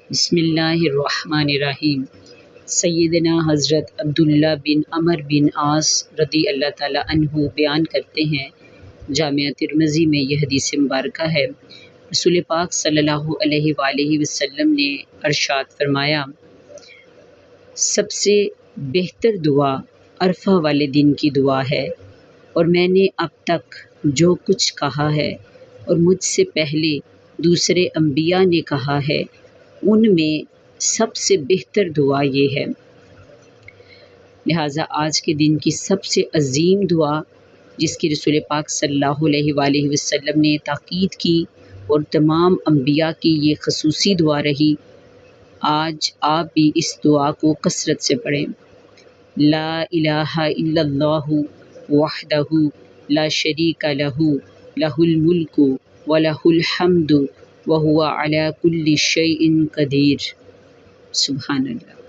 بسم اللہ الرحمن الرحیم۔ سیدنا حضرت عبداللہ بن عمر بن عاص رضی اللہ تعالیٰ عنہ بیان کرتے ہیں، جامعہ ترمذی میں یہ حدیث مبارکہ ہے، رسول پاک صلی اللہ علیہ وآلہ وسلم نے ارشاد فرمایا، سب سے بہتر دعا عرفہ والے دن کی دعا ہے، اور میں نے اب تک جو کچھ کہا ہے اور مجھ سے پہلے دوسرے انبیاء نے کہا ہے، ان میں سب سے بہتر دعا یہ ہے۔ لہٰذا آج کے دن کی سب سے عظیم دعا، جس کی رسول پاک صلی اللہ علیہ وآلہ وسلم نے تاکید کی اور تمام انبیاء کی یہ خصوصی دعا رہی، آج آپ بھی اس دعا کو کثرت سے پڑھیں۔ لا الہ الا اللہ وحدہ لا شریک لہ لہ الملک ولہ الحمد وہو علی کل شیء قدیر۔ سبحان اللہ۔